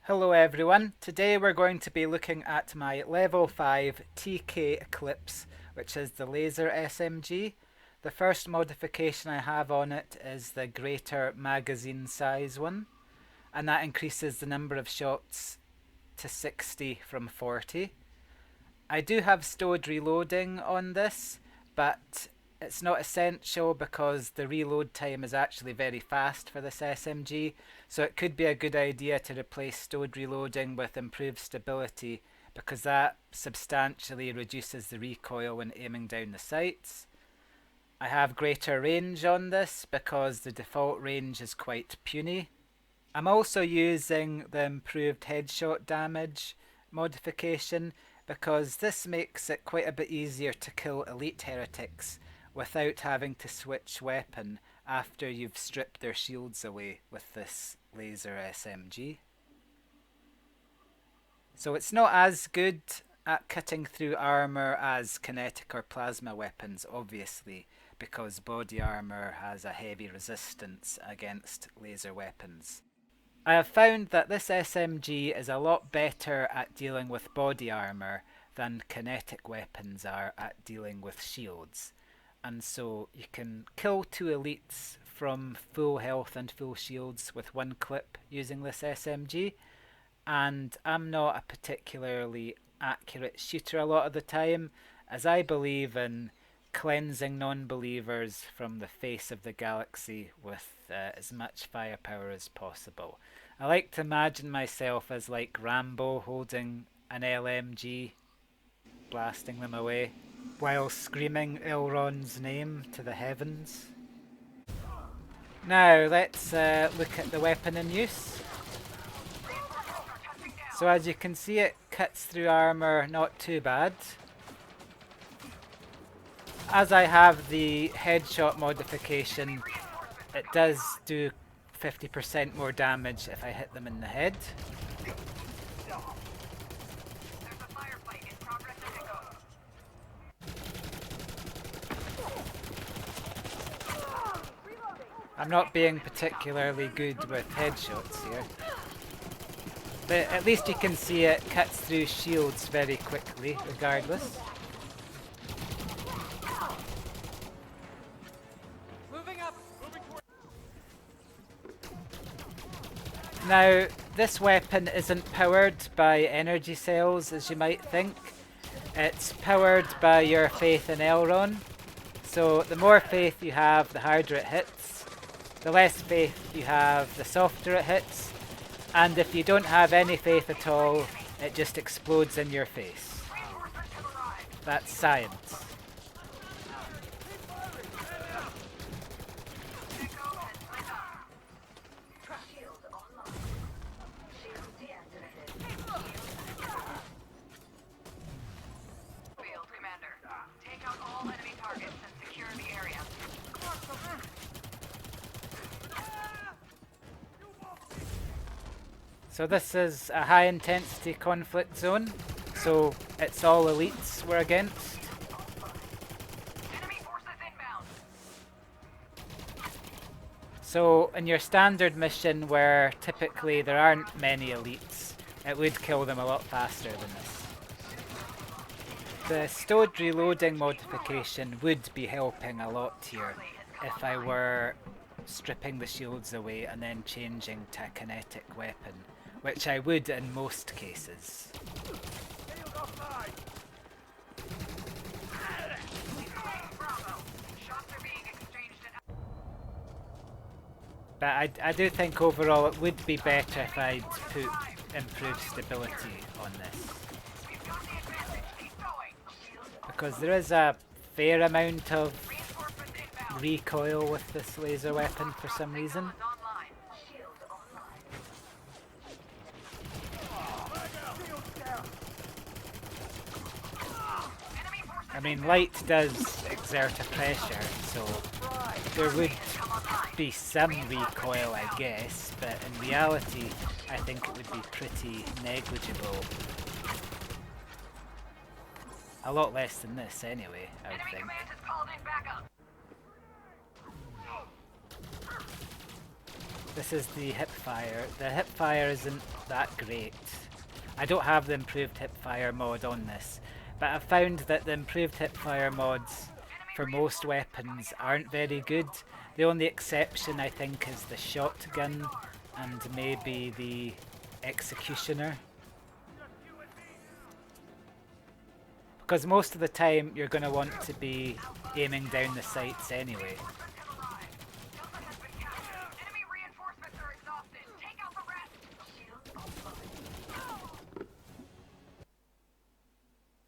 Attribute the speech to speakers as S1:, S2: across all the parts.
S1: Hello everyone, today we're going to be looking at my level 5 TK Eclipse, which is the laser SMG. The first modification I have on it is the greater magazine size one, and that increases the number of shots to 60 from 40. I do have stowed reloading on this, but it's not essential because the reload time is actually very fast for this SMG, so it could be a good idea to replace stowed reloading with improved stability because that substantially reduces the recoil when aiming down the sights. I have greater range on this because the default range is quite puny. I'm also using the improved headshot damage modification because this makes it quite a bit easier to kill elite heretics without having to switch weapon after you've stripped their shields away with this laser SMG. So it's not as good at cutting through armor as kinetic or plasma weapons, obviously, because body armor has a heavy resistance against laser weapons. I have found that this SMG is a lot better at dealing with body armor than kinetic weapons are at dealing with shields. And so you can kill two elites from full health and full shields with one clip using this SMG. And I'm not a particularly accurate shooter a lot of the time, as I believe in cleansing non-believers from the face of the galaxy with as much firepower as possible. I like to imagine myself as like Rambo holding an LMG, blasting them away, while screaming Elrond's name to the heavens. Now let's look at the weapon in use. So as you can see, it cuts through armor not too bad. As I have the headshot modification, it does do 50% more damage if I hit them in the head. I'm not being particularly good with headshots here. But at least you can see it cuts through shields very quickly, regardless. Now, this weapon isn't powered by energy cells, as you might think. It's powered by your faith in Elrond. So the more faith you have, the harder it hits. The less faith you have, the softer it hits. And if you don't have any faith at all, it just explodes in your face. That's science. So this is a high intensity conflict zone, so it's all elites we're against. So in your standard mission where typically there aren't many elites, it would kill them a lot faster than this. The stowed reloading modification would be helping a lot here if I were stripping the shields away and then changing to a kinetic weapon, which I would in most cases. But I do think overall it would be better if I'd put improved stability on this. Because there is a fair amount of recoil with this laser weapon for some reason. I mean, light does exert a pressure, so there would be some recoil, I guess, but in reality, I think it would be pretty negligible. A lot less than this, anyway, I would think. This is the hip fire. The hip fire isn't that great. I don't have the improved hip fire mod on this, but I've found that the improved hip fire mods for most weapons aren't very good. The only exception I think is the shotgun and maybe the executioner. Because most of the time you're going to want to be aiming down the sights anyway.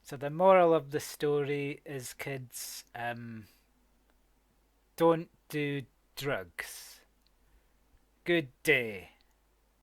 S1: So the moral of the story is, kids, don't do drugs. Good day.